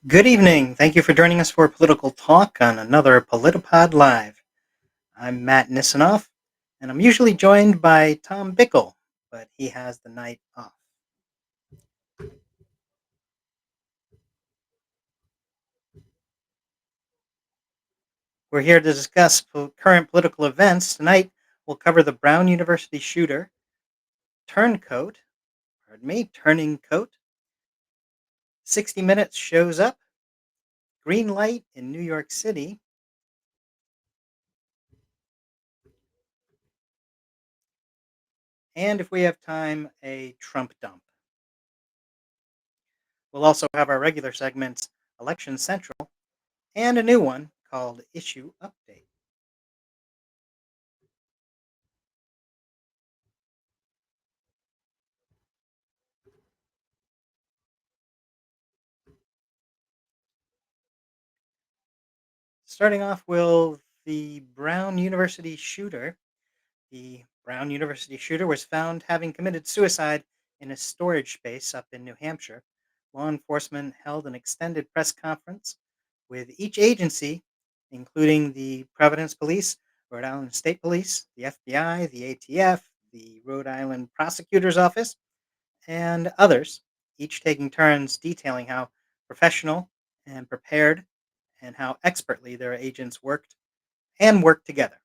Good evening. Thank you for joining us for Political Talk on another PolitiPod Live. I'm Matt Nisanoff, and I'm usually joined by Tom Bickle, but he has the night off. We're here to discuss current political events. Tonight, we'll cover the Brown University shooter, Turncoat, Turning Coat, 60 Minutes shows up, green light in New York City, and if we have time, a Trump dump. We'll also have our regular segments, Election Central, and a new one called Issue Update. Starting off with the Brown University shooter. The Brown University shooter was found having committed suicide in a storage space up in New Hampshire. Law enforcement held an extended press conference with each agency, including the Providence Police, Rhode Island State Police, the FBI, the ATF, the Rhode Island Prosecutor's Office, and others, each taking turns detailing how professional and prepared and how expertly their agents worked together.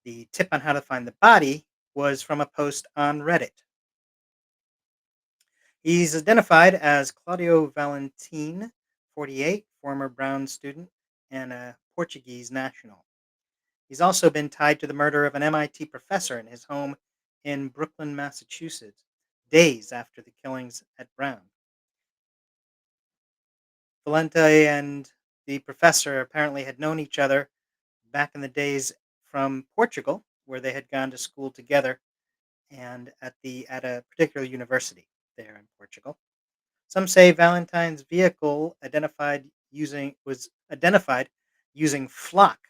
The tip on how to find the body was from a post on Reddit. He's identified as Claudio Valentin, 48, former Brown student and a Portuguese national. He's also been tied to the murder of an MIT professor in his home in Brooklyn, Massachusetts, days after the killings at Brown. Valente and the professor apparently had known each other back in the days from Portugal, where they had gone to school together and at a particular university there in Portugal. Some say Valentine's vehicle was identified using Flock,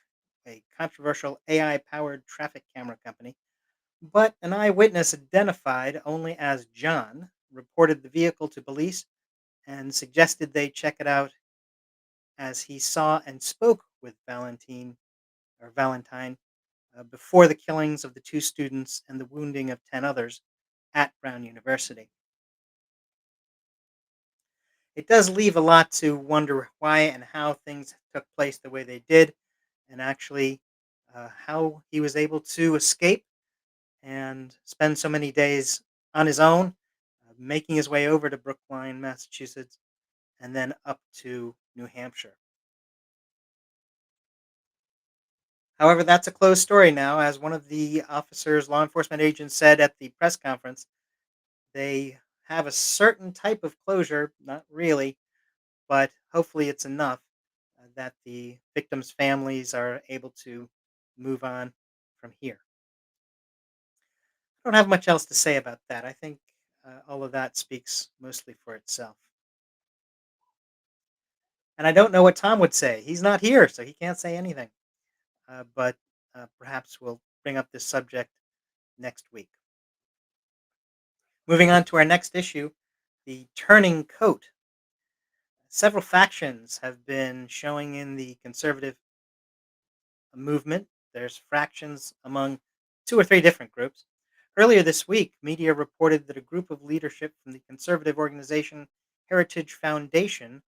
a controversial AI-powered traffic camera company, but an eyewitness identified only as John reported the vehicle to police and suggested they check it out as he saw and spoke with Valentine before the killings of the two students and the wounding of 10 others at Brown University. It does leave a lot to wonder why and how things took place the way they did, and actually how he was able to escape and spend so many days on his own, making his way over to Brookline, Massachusetts, and then up to New Hampshire. However, that's a closed story now, as one of the law enforcement agents said at the press conference. They have a certain type of closure, not really, but hopefully it's enough that the victims' families are able to move on from here. I don't have much else to say about that. I think all of that speaks mostly for itself. And I don't know what Tom would say. He's not here, so he can't say anything. But perhaps we'll bring up this subject next week. Moving on to our next issue, the turning coat. Several factions have been showing in the conservative movement. There's fractions among two or three different groups. Earlier this week, media reported that a group of leadership from the conservative organization Heritage Foundation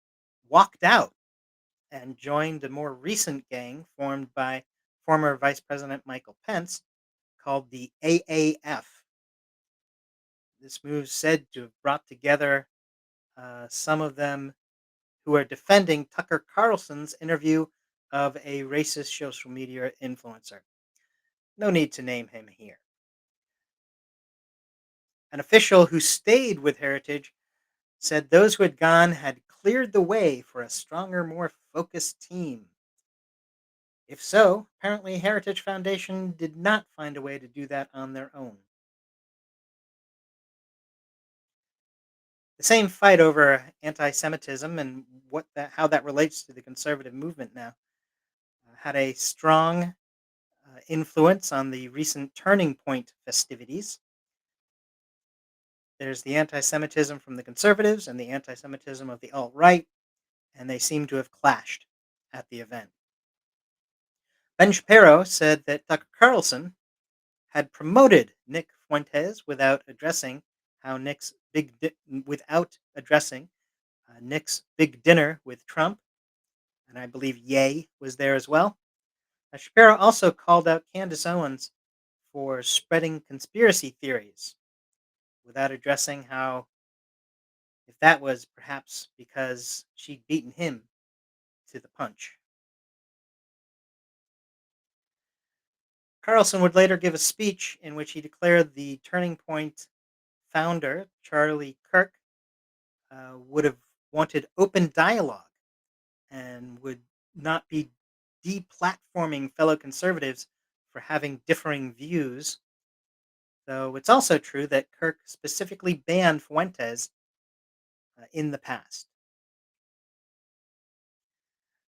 walked out and joined a more recent gang formed by former Vice President Michael Pence called the AAF. This move said to have brought together some of them who are defending Tucker Carlson's interview of a racist social media influencer. No need to name him here. An official who stayed with Heritage said those who had gone had cleared the way for a stronger, more focused team. If so, apparently Heritage Foundation did not find a way to do that on their own. The same fight over anti-Semitism and how that relates to the conservative movement now had a strong influence on the recent Turning Point festivities. There's the anti Semitism from the conservatives and the anti Semitism of the alt right, and they seem to have clashed at the event. Ben Shapiro said that Tucker Carlson had promoted Nick Fuentes how Nick's without addressing Nick's big dinner with Trump, and I believe Ye was there as well. Shapiro also called out Candace Owens for spreading conspiracy theories without addressing how, if that was perhaps because she'd beaten him to the punch. Carlson would later give a speech in which he declared the Turning Point founder, Charlie Kirk, would have wanted open dialogue and would not be deplatforming fellow conservatives for having differing views. Though it's also true that Kirk specifically banned Fuentes in the past.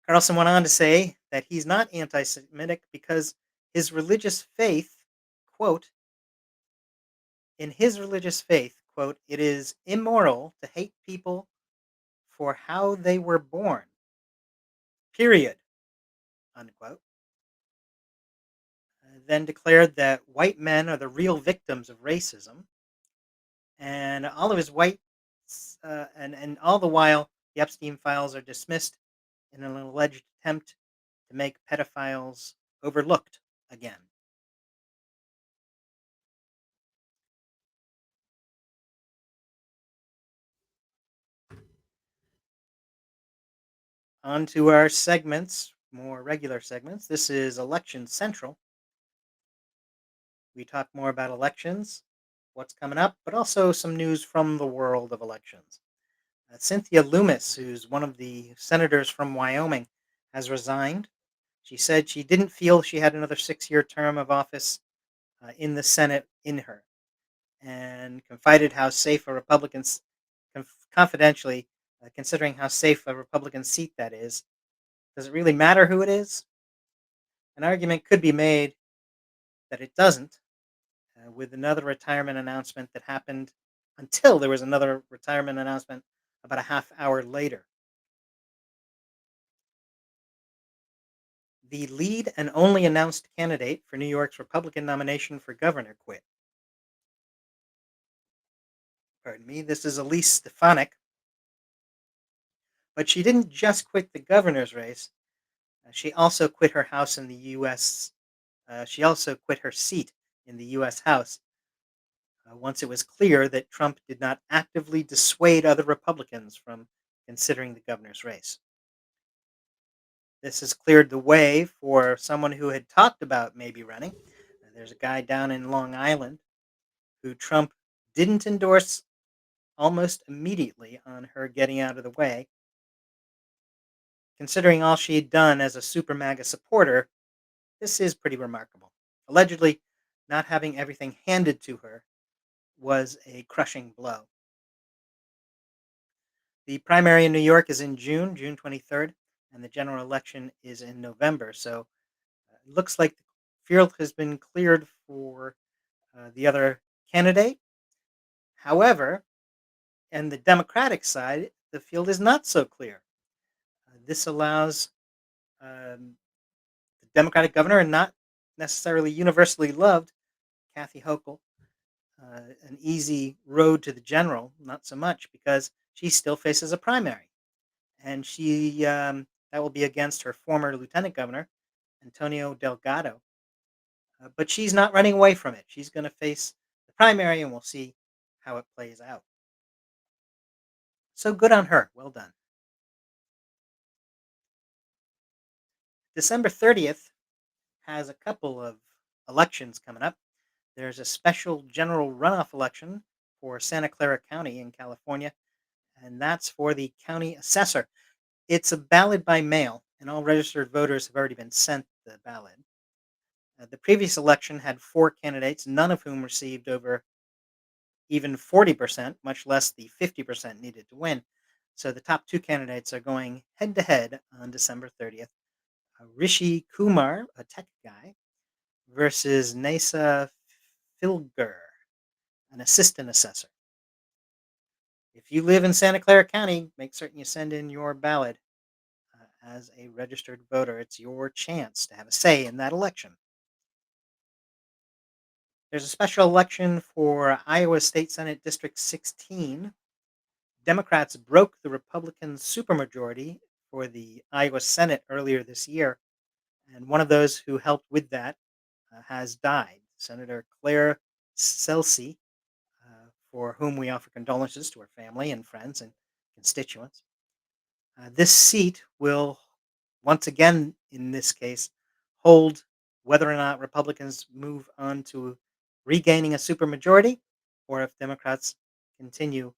Carlson went on to say that he's not anti Semitic because his religious faith, quote, in his religious faith, quote, it is immoral to hate people for how they were born, period, unquote. Then declared that white men are the real victims of racism, and all of his white, and all the while, the Epstein files are dismissed in an alleged attempt to make pedophiles overlooked again. On to our segments, more regular segments. This is Election Central. We talk more about elections, what's coming up, but also some news from the world of elections. Cynthia Loomis, who's one of the senators from Wyoming, has resigned. She said she didn't feel she had another 6 year term of office in the Senate in her, and confided how safe a confidentially, considering how safe a Republican seat that is. Does it really matter who it is? An argument could be made that it doesn't, with another retirement announcement that happened until there was another retirement announcement about a half hour later. The lead and only announced candidate for New York's Republican nomination for governor quit. Pardon me, this is Elise Stefanik, but she didn't just quit the governor's race. She also quit her house in the U.S. She also quit her seat in the U.S. House once it was clear that Trump did not actively dissuade other Republicans from considering the governor's race. This has cleared the way for someone who had talked about maybe running. There's a guy down in Long Island who Trump didn't endorse almost immediately on her getting out of the way. Considering all she had done as a Super MAGA supporter, this is pretty remarkable. Allegedly, not having everything handed to her was a crushing blow. The primary in New York is in June 23rd, and the general election is in November. So it looks like the field has been cleared for the other candidate. However, on the Democratic side, the field is not so clear. This allows the Democratic governor, and not necessarily universally loved, Kathy Hochul, an easy road to the general, not so much, because she still faces a primary. And that will be against her former lieutenant governor, Antonio Delgado. But she's not running away from it. She's going to face the primary, and we'll see how it plays out. So good on her. Well done. December 30th has a couple of elections coming up. There's a special general runoff election for Santa Clara County in California, and that's for the county assessor. It's a ballot by mail, and all registered voters have already been sent the ballot. The previous election had four candidates, none of whom received over even 40%, much less the 50% needed to win. So the top two candidates are going head to head on December 30th. Rishi Kumar, a tech guy, versus Nasa Filger, an assistant assessor. If you live in Santa Clara County, make certain you send in your ballot as a registered voter. It's your chance to have a say in that election. There's a special election for Iowa State Senate District 16. Democrats broke the Republican supermajority for the Iowa Senate earlier this year, and one of those who helped with that has died. Senator Claire Celsey, for whom we offer condolences to her family and friends and constituents. This seat will, once again, in this case, hold whether or not Republicans move on to regaining a supermajority or if Democrats continue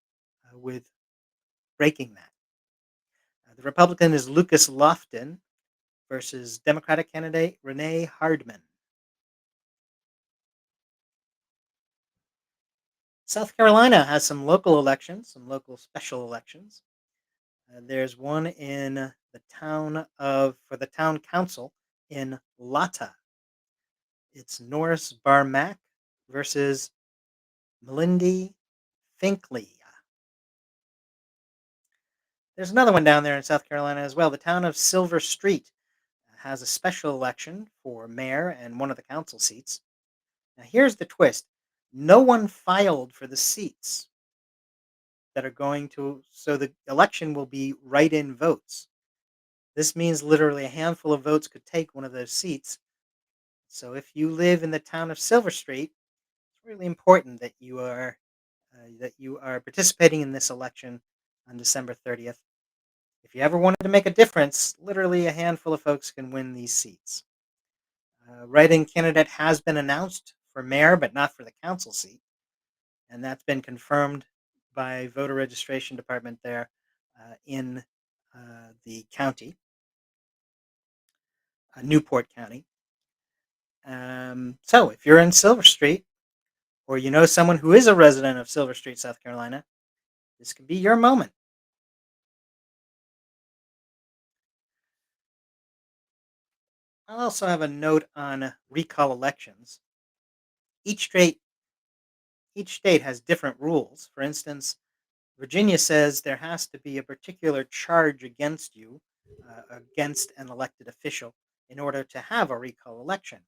with breaking that. The Republican is Lucas Lofton versus Democratic candidate Renee Hardman. South Carolina has some local elections, some local special elections. There's one in the for the town council in Lata. It's Norris Barmack versus Melindy Finkley. There's another one down there in South Carolina as well. The town of Silver Street has a special election for mayor and one of the council seats. Now, here's the twist: no one filed for the seats that are going to, so the election will be write in votes. This means literally a handful of votes could take one of those seats. So if you live in the town of Silver Street, it's really important that you are participating in this election on December 30th. If you ever wanted to make a difference, literally a handful of folks can win these seats. Write-in candidate has been announced for mayor, but not for the council seat, and that's been confirmed by voter registration department there in the county, Newport County. So if you're in Silver Street, or you know someone who is a resident of Silver Street, South Carolina, this could be your moment. I'll also have a note on recall elections. Each state each state has different rules. For instance, Virginia says there has to be a particular charge against you, against an elected official, in order to have a recall election.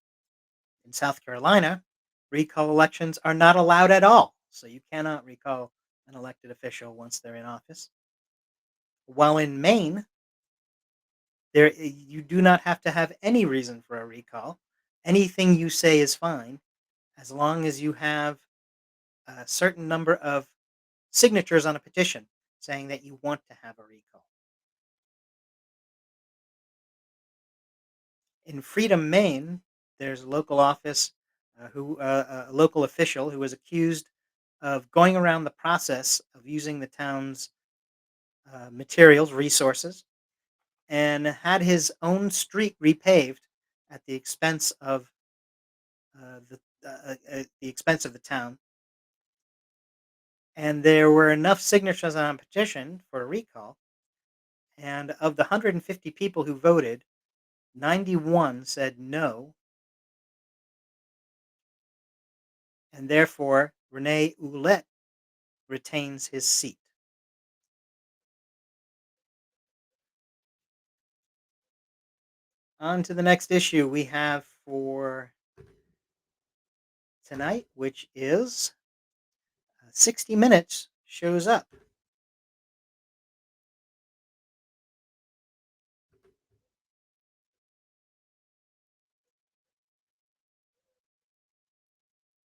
In South Carolina, recall elections are not allowed at all, so you cannot recall an elected official once they're in office. While in Maine, you do not have to have any reason for a recall. Anything you say is fine as long as you have a certain number of signatures on a petition saying that you want to have a recall. In Freedom, Maine, there's a local office a local official who was accused of going around the process of using the town's materials, resources, and had his own street repaved at the expense of the town. And there were enough signatures on a petition for a recall, and of the 150 people who voted, 91 said no, and therefore Rene Ouellette retains his seat. On to the next issue we have for tonight, which is 60 Minutes shows up.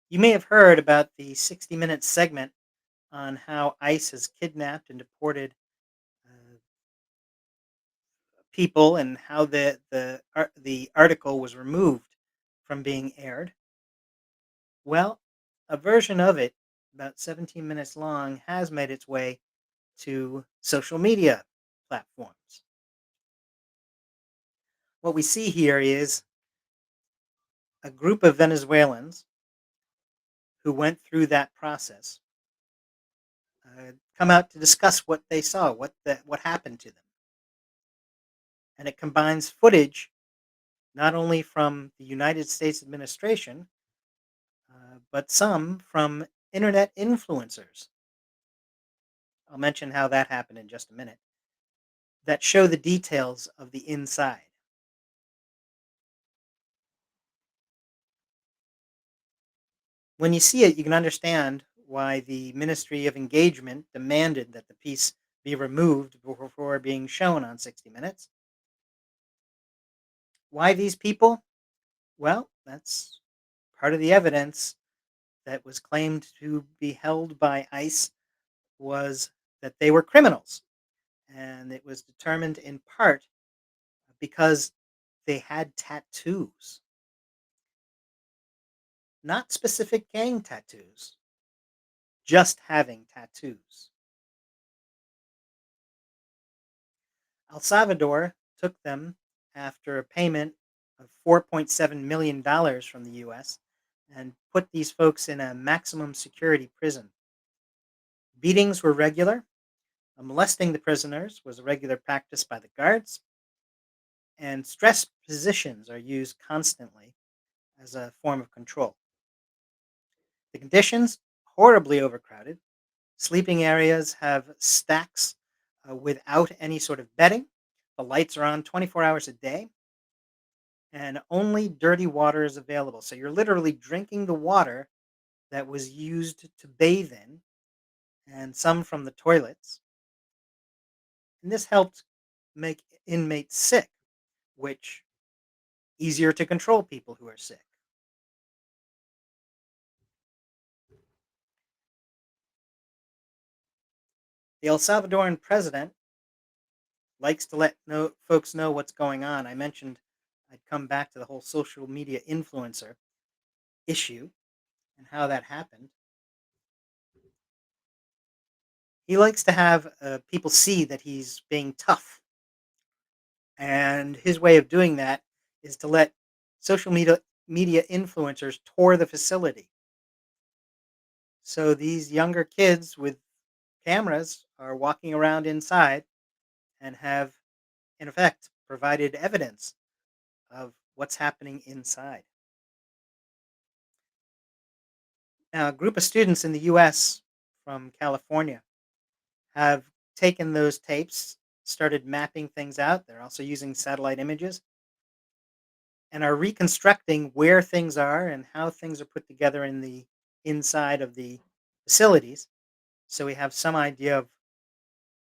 You may have heard about the 60 Minutes segment on how ICE has kidnapped and deported uh, people and how the article was removed from being aired. Well, a version of it, about 17 minutes long, has made its way to social media platforms. What we see here is a group of Venezuelans who went through that process come out to discuss what they saw, what happened to them, and it combines footage not only from the United States administration, but some from internet influencers. I'll mention how that happened in just a minute, that show the details of the inside. When you see it, you can understand why the Ministry of Engagement demanded that the piece be removed before being shown on 60 Minutes. Why these people? Well, that's part of the evidence that was claimed to be held by ICE was that they were criminals. And it was determined in part because they had tattoos, not specific gang tattoos, just having tattoos. El Salvador took them after a payment of $4.7 million from the US and put these folks in a maximum security prison. Beatings were regular. Molesting the prisoners was a regular practice by the guards, and stress positions are used constantly as a form of control. The conditions horribly overcrowded. Sleeping areas have stacks without any sort of bedding. The lights are on 24 hours a day, and only dirty water is available. So you're literally drinking the water that was used to bathe in, and some from the toilets. And this helped make inmates sick, which easier to control people who are sick. The El Salvadoran president likes to let folks know what's going on. I mentioned I'd come back to the whole social media influencer issue and how that happened. He likes to have people see that he's being tough. And his way of doing that is to let social media influencers tour the facility. So these younger kids with cameras are walking around inside and have, in effect, provided evidence of what's happening inside. Now, a group of students in the US from California have taken those tapes, started mapping things out. They're also using satellite images and are reconstructing where things are and how things are put together in the inside of the facilities. So we have some idea of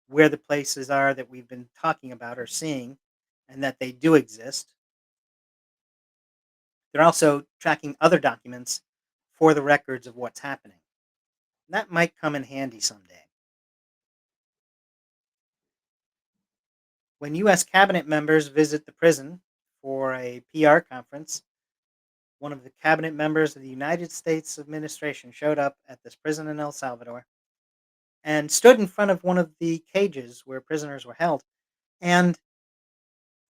where the places are that we've been talking about or seeing and that they do exist. They're also tracking other documents for the records of what's happening. That might come in handy someday. When US cabinet members visit the prison for a PR conference, one of the cabinet members of the United States administration showed up at this prison in El Salvador and stood in front of one of the cages where prisoners were held. And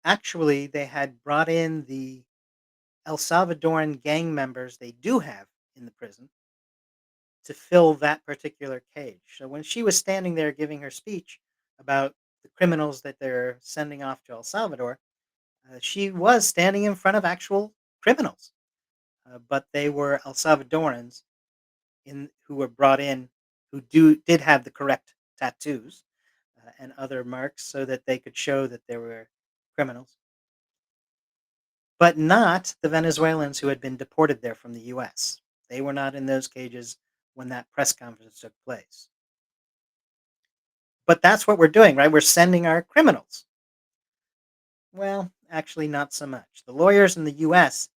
actually, they had brought in the El Salvadoran gang members they do have in the prison to fill that particular cage. So when she was standing there giving her speech about the criminals that they're sending off to El Salvador, she was standing in front of actual criminals, but they were El Salvadorans who were brought in who did have the correct tattoos and other marks so that they could show that they were criminals, but not the Venezuelans who had been deported there from the U.S. They were not in those cages when that press conference took place. But that's what we're doing, right? We're sending our criminals. Well, actually, not so much. The lawyers in the U.S.,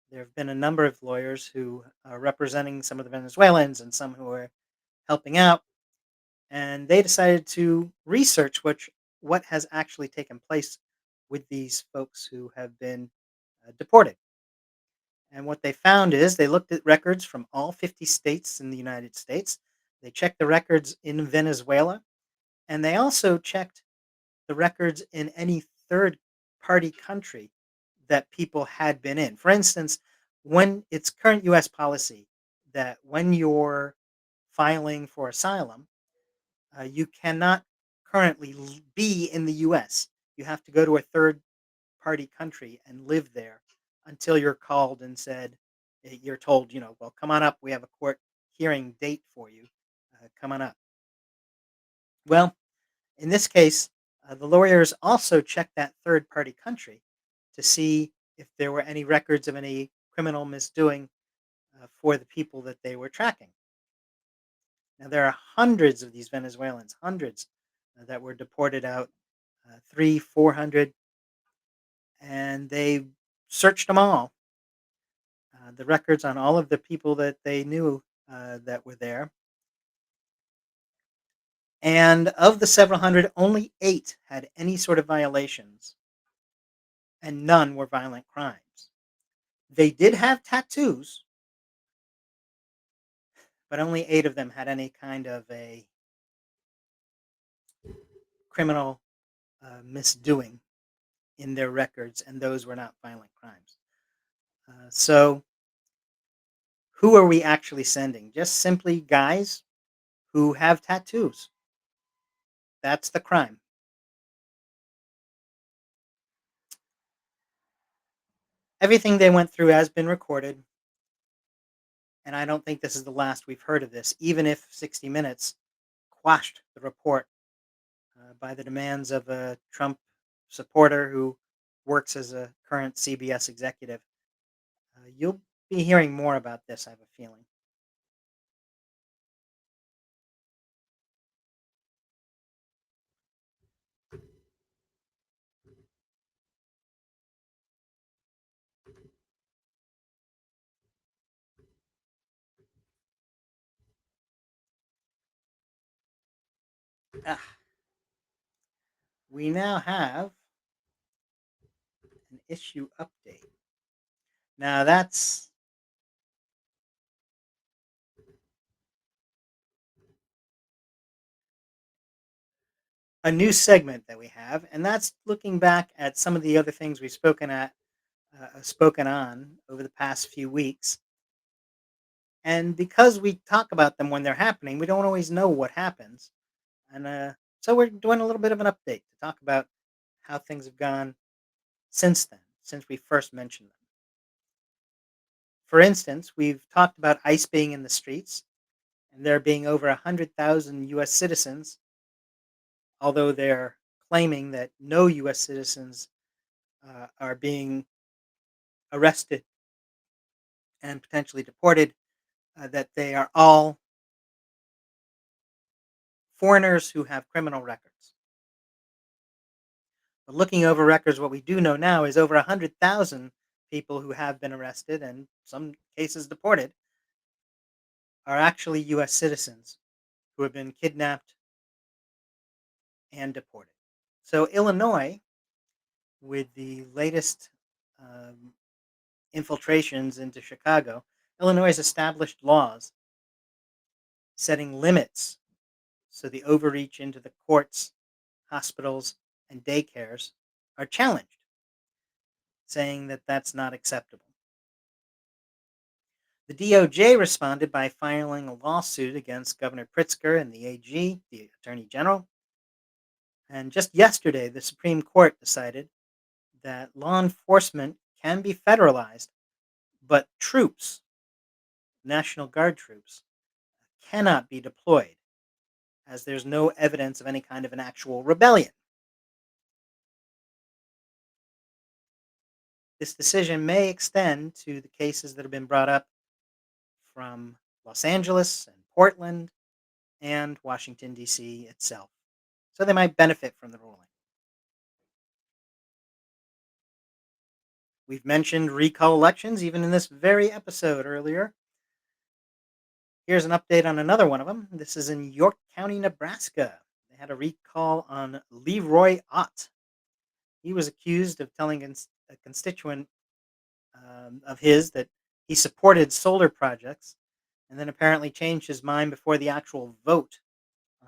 there have been a number of lawyers who are representing some of the Venezuelans and some who are helping out, and they decided to research what has actually taken place with these folks who have been deported. And what they found is they looked at records from all 50 states in the United States. They checked the records in Venezuela, and they also checked the records in any third party country that people had been in. For instance, when it's current US policy that when you're filing for asylum, you cannot currently be in the US. You have to go to a third party country and live there until you're called and said, you're told, well, come on up. We have a court hearing date for you. Come on up. Well, in this case, the lawyers also checked that third party country to see if there were any records of any criminal misdoing for the people that they were tracking. Now, there are hundreds of these Venezuelans, hundreds that were deported out, three, 400, and they searched them all. The records on all of the people that they knew that were there. And of the several hundred, only eight had any sort of violations, and none were violent crimes. They did have tattoos, but only eight of them had any kind of a criminal misdoing in their records, and those were not violent crimes. So, who are we actually sending? Just simply guys who have tattoos. That's the crime. Everything they went through has been recorded, and I don't think this is the last we've heard of this, even if 60 Minutes quashed the report by the demands of a Trump supporter who works as a current CBS executive. You'll be hearing more about this, I have a feeling. Ah, we now have an issue update. Now, that's a new segment that we have, and that's looking back at some of the other things we've spoken on over the past few weeks. And because we talk about them when they're happening, we don't always know what happens. And so we're doing a little bit of an update to talk about how things have gone since then, since we first mentioned them. For instance, we've talked about ICE being in the streets and there being over 100,000 US citizens, although they're claiming that no US citizens are being arrested and potentially deported, that they are all foreigners who have criminal records. But looking over records, what we do know now is over 100,000 people who have been arrested and some cases deported are actually US citizens who have been kidnapped and deported. So, Illinois, with the latest um, infiltrations into Chicago, Illinois has established laws setting limits so the overreach into the courts, hospitals, and daycares are challenged, saying that that's not acceptable. The DOJ responded by filing a lawsuit against Governor Pritzker and the AG, the Attorney General. And just yesterday, the Supreme Court decided that law enforcement can be federalized, but troops, National Guard troops, cannot be deployed as there's no evidence of any kind of an actual rebellion. This decision may extend to the cases that have been brought up from Los Angeles and Portland and Washington, D.C. itself. So they might benefit from the ruling. We've mentioned recall elections even in this very episode earlier. Here's an update on another one of them. This is in York County, Nebraska. They had a recall on Leroy Ott. He was accused of telling a constituent of his that he supported solar projects and then apparently changed his mind before the actual vote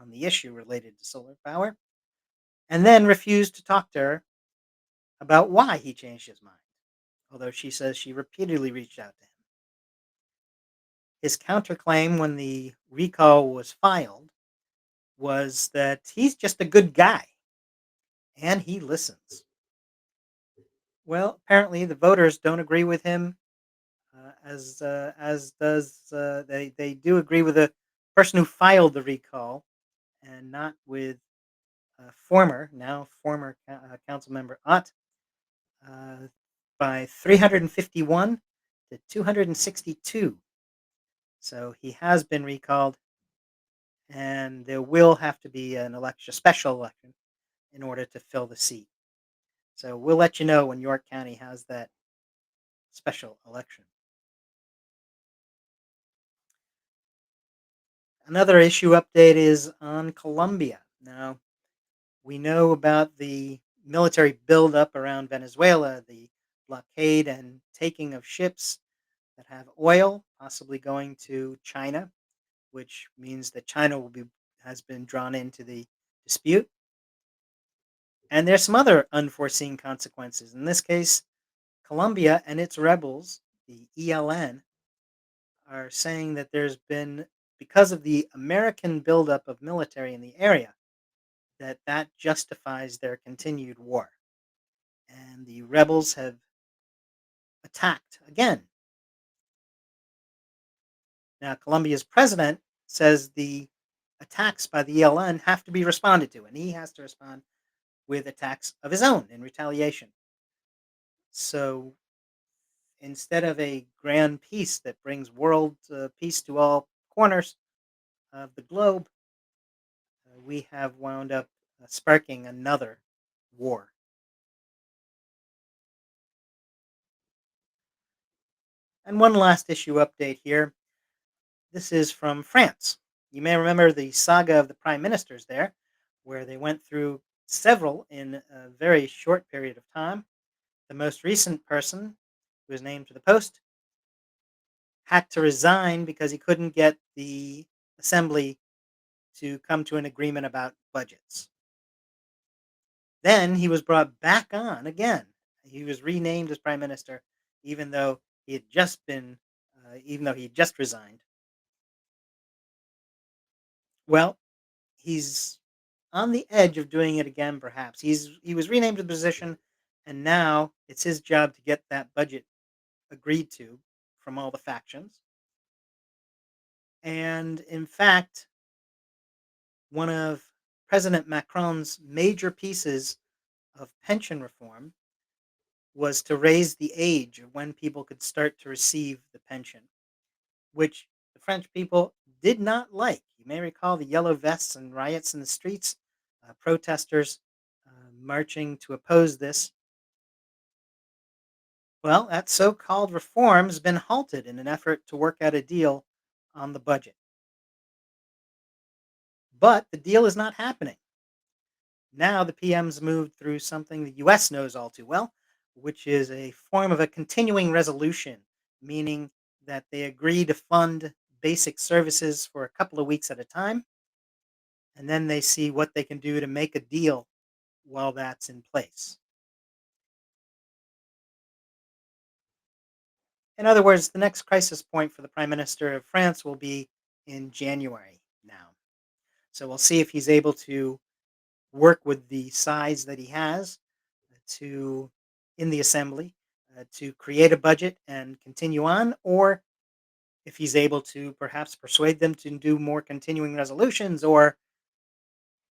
on the issue related to solar power, and then refused to talk to her about why he changed his mind, although she says she repeatedly reached out to him. His counterclaim when the recall was filed was that he's just a good guy and he listens. Well, apparently the voters don't agree with him, as does they do agree with the person who filed the recall, and not with now former council member Ott, uh, by 351 to 262. So he has been recalled, and there will have to be an election, a special election, in order to fill the seat. So we'll let you know when York County has that special election. Another issue update is on Colombia. Now, we know about the military buildup around Venezuela, the blockade and taking of ships that have oil, possibly going to China, which means that China will be has been drawn into the dispute. And there's some other unforeseen consequences. In this case, Colombia and its rebels, the ELN, are saying that there's been, because of the American buildup of military in the area, that justifies their continued war. And the rebels have attacked again. Now, Colombia's president says the attacks by the ELN have to be responded to, and he has to respond with attacks of his own in retaliation. So instead of a grand peace that brings world peace to all corners of the globe, we have wound up sparking another war. And one last issue update here. This is from France. You may remember the saga of the prime ministers there, where they went through several in a very short period of time. The most recent person who was named to the post had to resign because he couldn't get the assembly to come to an agreement about budgets. Then he was brought back on again. He was renamed as prime minister, even though he had just been, even though he had just resigned. Well, he's on the edge of doing it again. Perhaps he was renamed to the position, and now it's his job to get that budget agreed to from all the factions. And in fact, one of President Macron's major pieces of pension reform was to raise the age of when people could start to receive the pension, which the French people did not like. You may recall the yellow vests and riots in the streets, protesters marching to oppose this. Well, that so called reform has been halted in an effort to work out a deal on the budget. But the deal is not happening. Now the PM's moved through something the US knows all too well, which is a form of a continuing resolution, meaning that they agree to fund basic services for a couple of weeks at a time, and then they see what they can do to make a deal while that's in place. In other words, the next crisis point for the Prime Minister of France will be in January now. So we'll see if he's able to work with the size that he has to in the assembly to create a budget and continue on, or if he's able to perhaps persuade them to do more continuing resolutions, or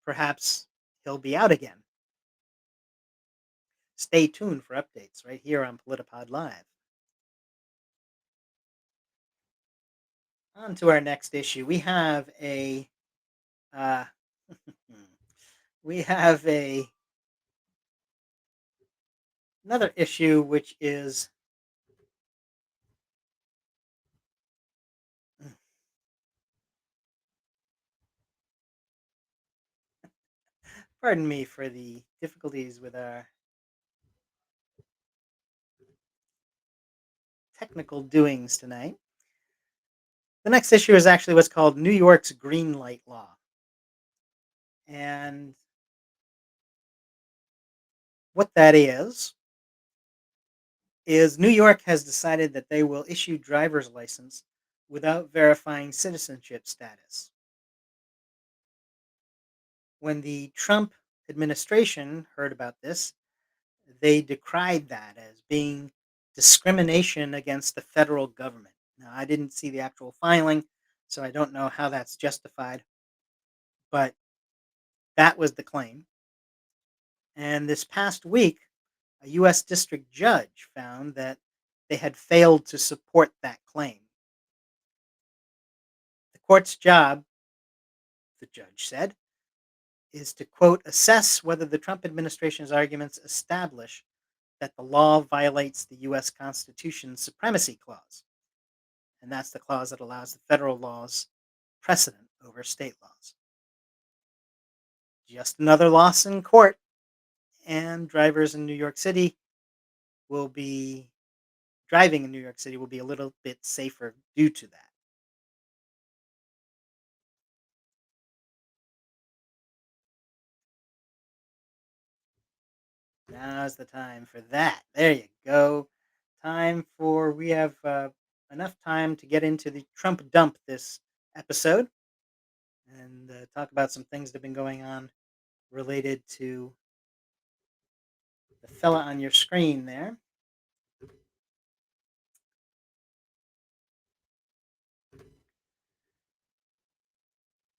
perhaps he'll be out again. Stay tuned for updates right here on PolitiPod Live. On to our next issue. Uh, we have a another issue which is, pardon me for the difficulties with our technical doings tonight. The next issue is actually what's called New York's green light law. And what that is New York has decided that they will issue driver's license without verifying citizenship status. When the Trump administration heard about this, they decried that as being discrimination against the federal government. Now, I didn't see the actual filing, so I don't know how that's justified, but That was the claim. And this past week, a U.S. district judge found that they had failed to support that claim. The court's job, the judge said, is to, quote, assess whether the Trump administration's arguments establish that the law violates the U.S. Constitution's supremacy clause. And that's the clause that allows the federal laws precedent over state laws. Just another loss in court, and drivers in New York City will be driving in New York City will be a little bit safer due to that. Now's the time for that. There you go. Time for we have enough time to get into the Trump dump this episode and talk about some things that have been going on related to the fella on your screen there.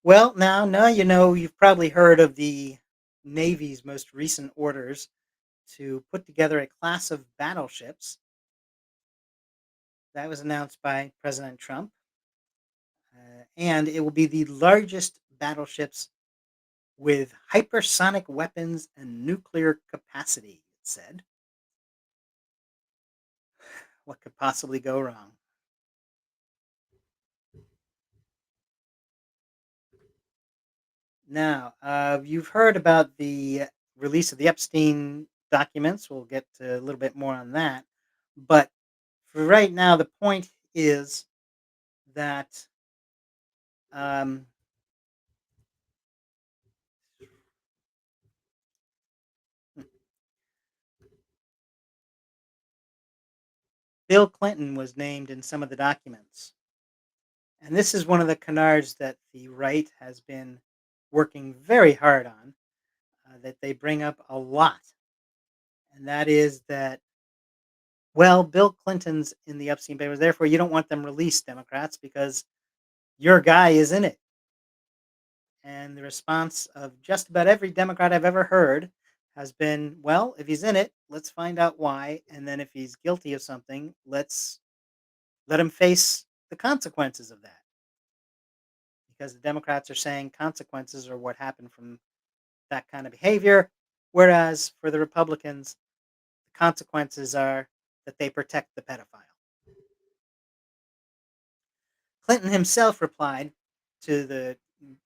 Well, now you know you've probably heard of the Navy's most recent orders to put together a class of battleships that was announced by President Trump, and it will be the largest battleships with hypersonic weapons and nuclear capacity. It said, "What could possibly go wrong?" Now, you've heard about the release of the Epstein documents. We'll get to a little bit more on that. But for right now, the point is that um, Bill Clinton was named in some of the documents. And this is one of the canards that the right has been working very hard on, that they bring up a lot. And that is that, well, Bill Clinton's in the Epstein papers, therefore you don't want them released, Democrats, because your guy is in it. And the response of just about every Democrat I've ever heard has been, well, if he's in it, let's find out why. And then if he's guilty of something, let's let him face the consequences of that. Because the Democrats are saying consequences are what happened from that kind of behavior. Whereas for the Republicans, the consequences are that they protect the pedophile. Clinton himself replied to the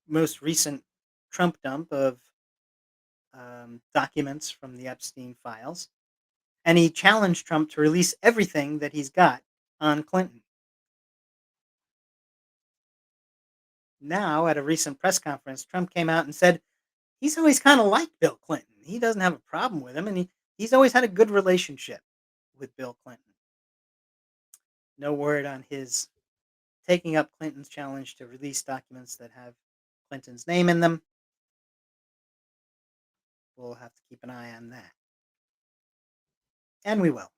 most recent Trump dump of documents from the Epstein files, and he challenged Trump to release everything that he's got on Clinton. Now, at a recent press conference, Trump came out and said he's always kind of liked Bill Clinton. He doesn't have a problem with him, and he's always had a good relationship with Bill Clinton. No word on his taking up Clinton's challenge to release documents that have Clinton's name in them. We'll have to keep an eye on that. And we will.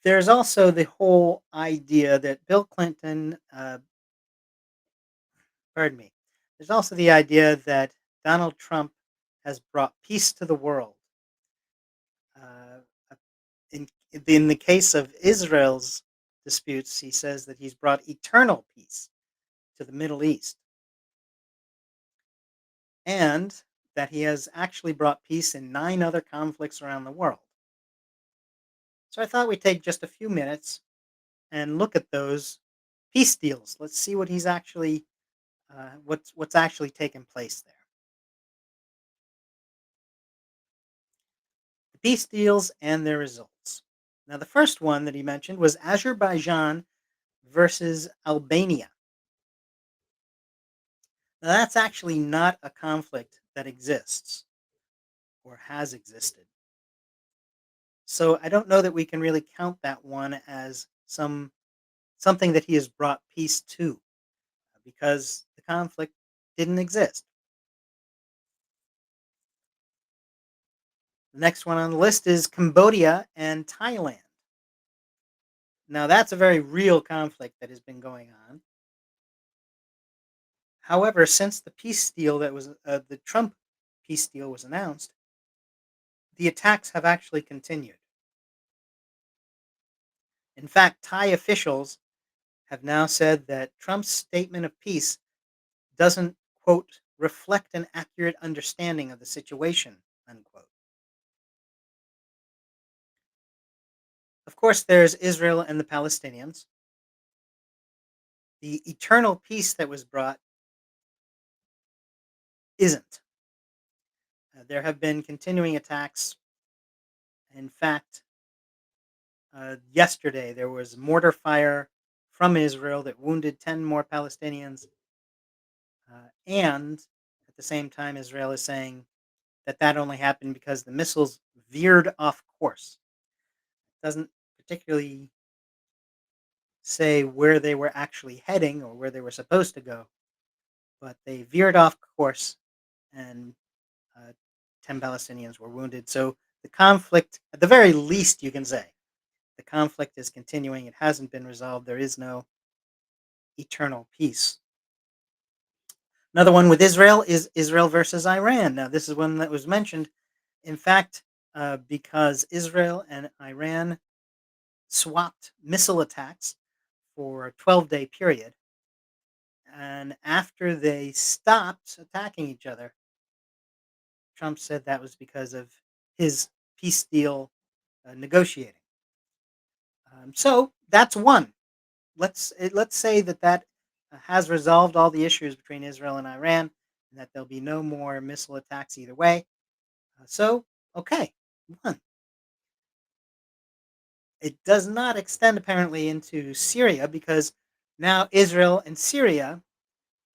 There's also the whole idea that Bill Clinton, pardon me, there's also the idea that Donald Trump has brought peace to the world. Uh, in the case of Israel's disputes, he says that he's brought eternal peace to the Middle East, and that he has actually brought peace in 9 other conflicts around the world. So I thought we'd take just a few minutes and look at those peace deals. Let's see what he's actually what's actually taken place there. The peace deals and their results. Now, the first one that he mentioned was Azerbaijan versus Albania. Now, that's actually not a conflict that exists or has existed. So I don't know that we can really count that one as something that he has brought peace to, because the conflict didn't exist. The next one on the list is Cambodia and Thailand. Now, that's a very real conflict that has been going on. However, since the Trump peace deal was announced, the attacks have actually continued. In fact, Thai officials have now said that Trump's statement of peace doesn't, quote, reflect an accurate understanding of the situation, unquote. Of course, there's Israel and the Palestinians. The eternal peace that was brought isn't. There have been continuing attacks. In fact, yesterday there was mortar fire from Israel that wounded 10 more Palestinians. And at the same time, Israel is saying that that only happened because the missiles veered off course. Doesn't particularly say where they were actually heading or where they were supposed to go, but they veered off course and uh, 10 Palestinians were wounded. So the conflict, at the very least, you can say, the conflict is continuing. It hasn't been resolved. There is no eternal peace. Another one with Israel is Israel versus Iran. Now, this is one that was mentioned. In fact, because Israel and Iran swapped missile attacks for a 12-day period. And after they stopped attacking each other, Trump said that was because of his peace deal negotiating. So that's one. Let's say that has resolved all the issues between Israel and Iran, and that there'll be no more missile attacks either way. So okay, one. It does not extend apparently into Syria because now Israel and Syria,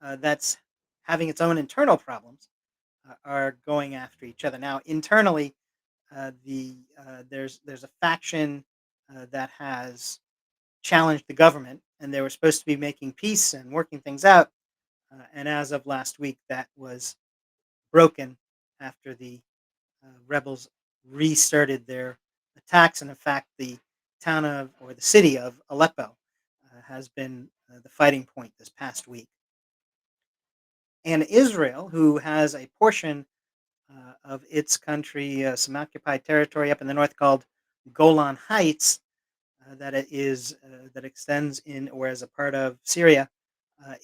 that's having its own internal problems, are going after each other. Now internally, there's a faction that has challenged the government, and they were supposed to be making peace and working things out. And as of last week, that was broken after the rebels restarted their attacks. And in fact, the town of or the city of Aleppo has been the fighting point this past week. And Israel, who has a portion of its country, some occupied territory up in the north called Golan Heights, that extends in or as a part of Syria.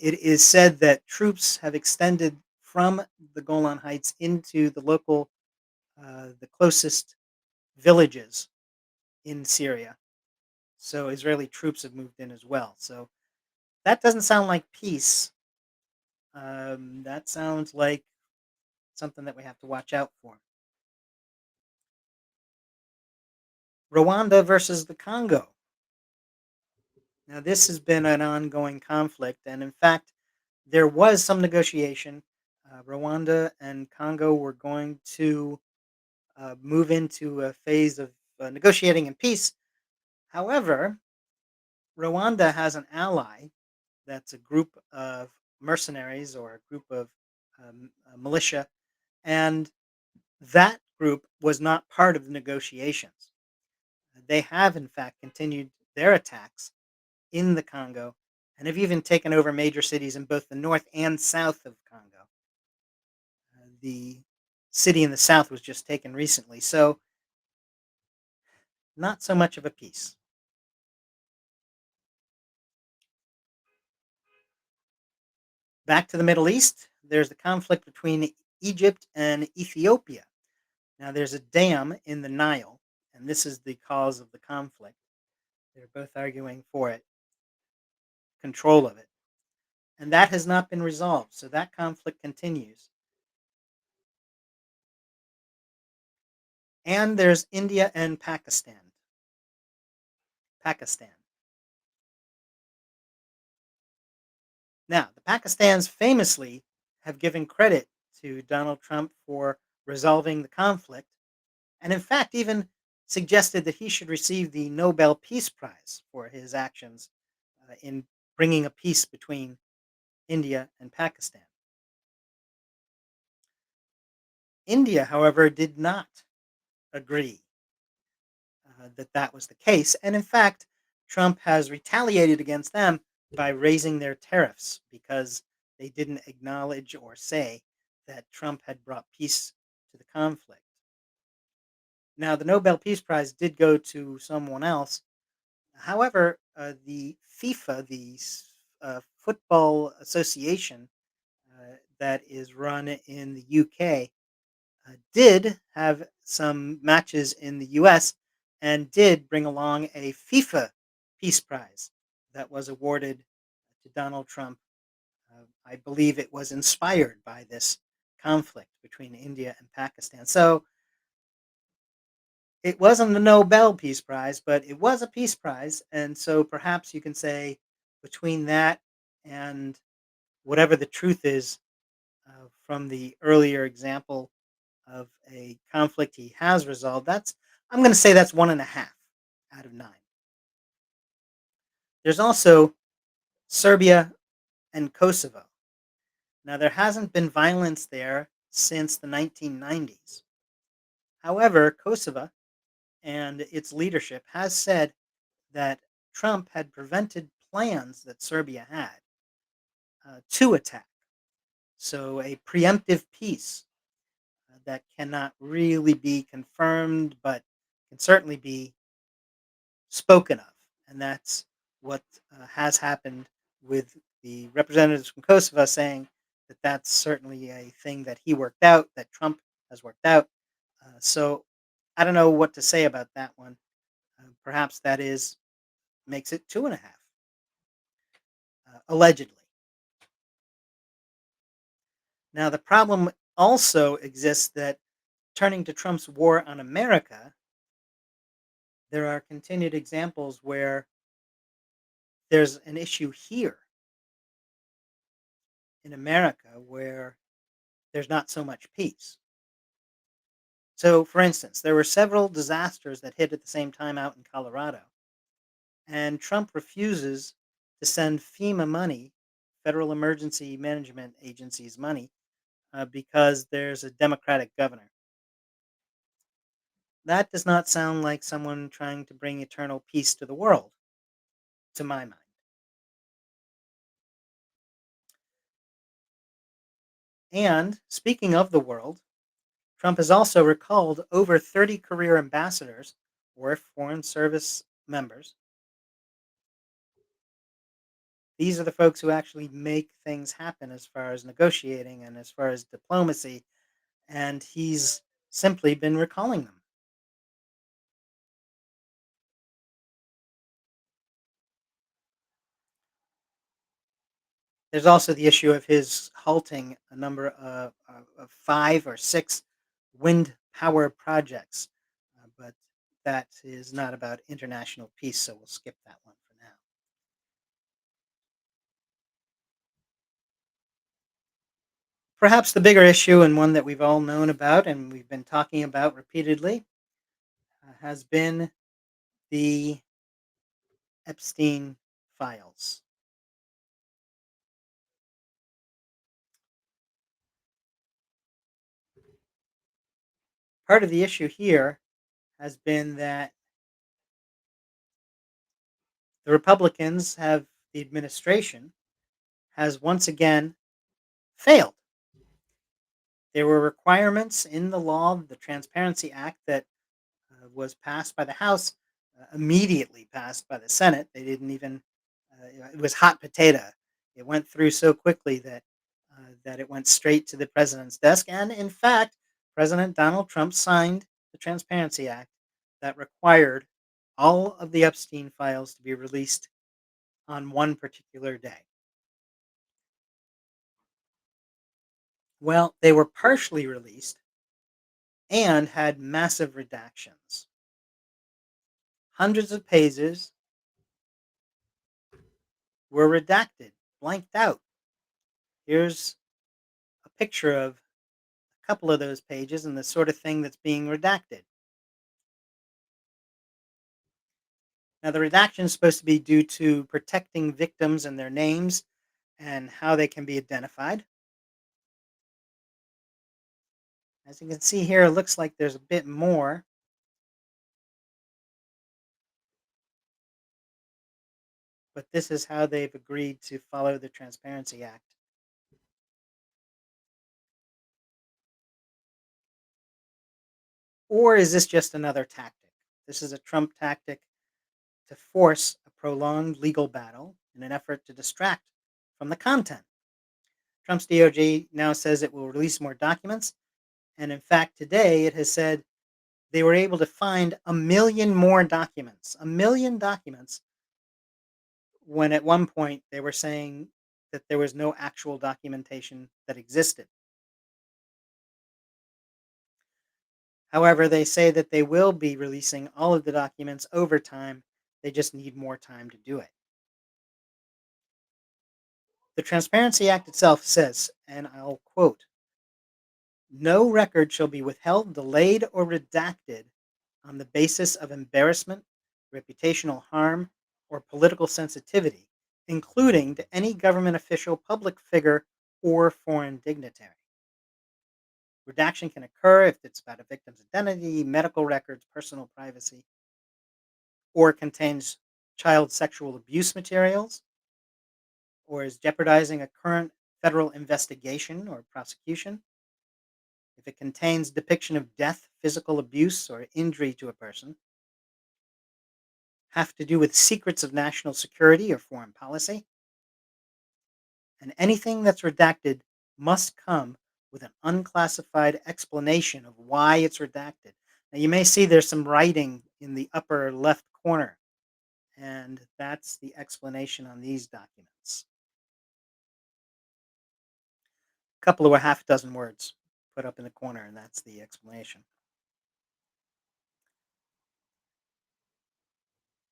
It is said that troops have extended from the Golan Heights into the closest villages in Syria. So Israeli troops have moved in as well. So that doesn't sound like peace. That sounds like something that we have to watch out for. Rwanda versus the Congo. Now, this has been an ongoing conflict, and in fact, there was some negotiation. Rwanda and Congo were going to move into a phase of negotiating in peace. However, Rwanda has an ally that's a group of mercenaries or a group of militia, and that group was not part of the negotiations. They have, in fact, continued their attacks in the Congo and have even taken over major cities in both the north and south of Congo. The city in the south was just taken recently, so not so much of a peace. Back to the Middle East, there's the conflict between Egypt and Ethiopia. Now, there's a dam in the Nile, and this is the cause of the conflict. They're both arguing for it, control of it. And that has not been resolved, so that conflict continues. And there's India and Pakistan. Pakistan. Now, the Pakistans famously have given credit to Donald Trump for resolving the conflict, and in fact, even suggested that he should receive the Nobel Peace Prize for his actions in bringing a peace between India and Pakistan. India, however, did not agree that that was the case. And in fact, Trump has retaliated against them by raising their tariffs because They didn't acknowledge or say that Trump had brought peace to the conflict. Now, the Nobel Peace Prize did go to someone else. However, the FIFA, the football association that is run in the UK, did have some matches in the US and did bring along a FIFA Peace Prize that was awarded to Donald Trump. I believe it was inspired by this conflict between India and Pakistan. So it wasn't the Nobel Peace Prize, but it was a peace prize. And so perhaps you can say between that and whatever the truth is from the earlier example of a conflict he has resolved, I'm going to say that's 1.5 out of 9. There's also Serbia and Kosovo. Now, there hasn't been violence there since the 1990s. However, Kosovo and its leadership has said that Trump had prevented plans that Serbia had to attack. So, a preemptive peace that cannot really be confirmed, but can certainly be spoken of. And that's what has happened with the representatives from Kosovo saying that that's certainly a thing that he worked out, that Trump has worked out. So I don't know what to say about that one. Perhaps that is makes it 2.5, allegedly. Now, the problem also exists that turning to Trump's war on America, there are continued examples where there's an issue here in America where there's not so much peace. So, for instance, there were several disasters that hit at the same time out in Colorado, and Trump refuses to send FEMA money, Federal Emergency Management Agency's money, because there's a Democratic governor. That does not sound like someone trying to bring eternal peace to the world, to my mind. And speaking of the world, Trump has also recalled over 30 career ambassadors or foreign service members. These are the folks who actually make things happen as far as negotiating and as far as diplomacy, and he's simply been recalling them. There's also the issue of his halting a number of 5 or 6 wind power projects, but that is not about international peace, so we'll skip that one for now. Perhaps the bigger issue, and one that we've all known about and we've been talking about repeatedly, has been the Epstein files. Part of the issue here has been that the Republicans have the administration has once again failed. There were requirements in the law, the Transparency Act, that was passed by the House, immediately passed by the Senate. They didn't even, it was hot potato. It went through so quickly that it went straight to the president's desk. And in fact, President Donald Trump signed the Transparency Act that required all of the Epstein files to be released on one particular day. Well, they were partially released and had massive redactions. Hundreds of pages were redacted, blanked out. Here's a picture of a couple of those pages and the sort of thing that's being redacted. Now, the redaction is supposed to be due to protecting victims and their names and how they can be identified. As you can see here, it looks like there's a bit more, but this is how they've agreed to follow the Transparency Act. Or is this just another tactic? This is a Trump tactic to force a prolonged legal battle in an effort to distract from the content. Trump's DOJ now says it will release more documents. And in fact, today it has said they were able to find a million more documents, a million documents, when at one point they were saying that there was no actual documentation that existed. However, they say that they will be releasing all of the documents over time. They just need more time to do it. The Transparency Act itself says, and I'll quote, no record shall be withheld, delayed, or redacted on the basis of embarrassment, reputational harm, or political sensitivity, including to any government official, public figure, or foreign dignitary. Redaction can occur if it's about a victim's identity, medical records, personal privacy, or contains child sexual abuse materials, or is jeopardizing a current federal investigation or prosecution. If it contains depiction of death, physical abuse, or injury to a person, have to do with secrets of national security or foreign policy, and anything that's redacted must come with an unclassified explanation of why it's redacted. Now, you may see there's some writing in the upper left corner, and that's the explanation on these documents. A couple of a half dozen words put up in the corner, and that's the explanation.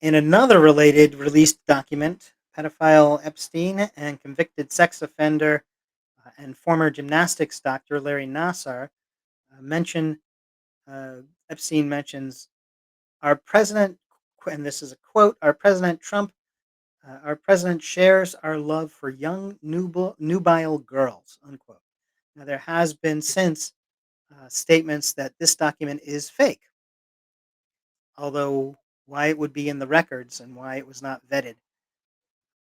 In another related released document, pedophile Epstein and convicted sex offender and former gymnastics doctor Larry Nassar mention Epstein mentions our president, and this is a quote: "Our president Trump, our president shares our love for young nubile girls." Unquote. Now there has been since statements that this document is fake, although why it would be in the records and why it was not vetted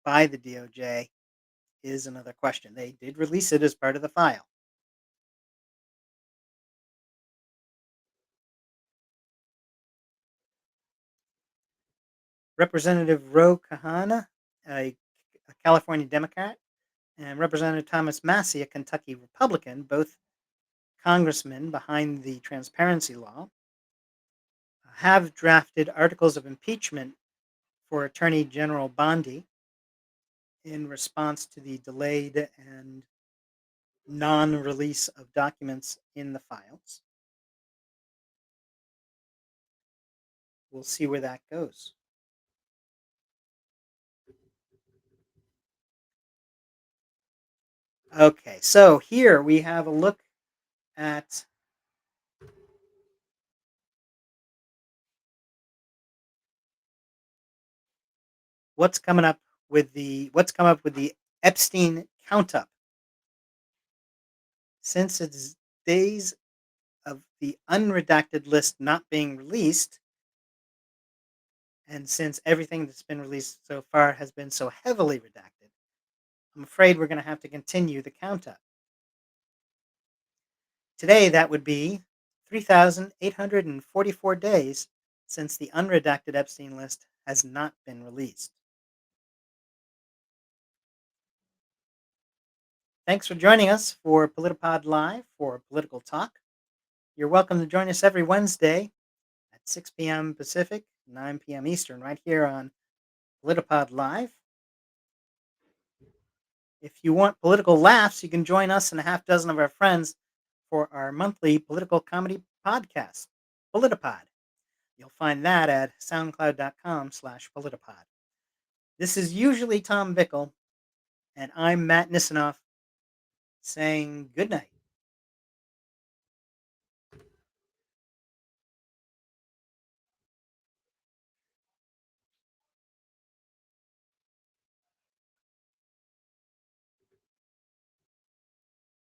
by the DOJ is another question. They did release it as part of the file. Representative Ro Khanna, a California Democrat, and Representative Thomas Massie, a Kentucky Republican, both congressmen behind the transparency law, have drafted articles of impeachment for Attorney General Bondi in response to the delayed and non release of documents in the files. We'll see where that goes. Okay, so here we have a look at what's come up with the Epstein count up since its days of the unredacted list not being released, and since everything that's been released so far has been so heavily redacted, I'm afraid we're going to have to continue the count up. Today, that would be 3,844 days since the unredacted Epstein list has not been released. Thanks for joining us for PolitiPod Live for political talk. You're welcome to join us every Wednesday at 6 p.m. Pacific, 9 p.m. Eastern, right here on PolitiPod Live. If you want political laughs, you can join us and a half dozen of our friends for our monthly political comedy podcast, PolitiPod. You'll find that at soundcloud.com/politipod. This is usually Tom Bickle, and I'm Matt Nisanoff saying good night.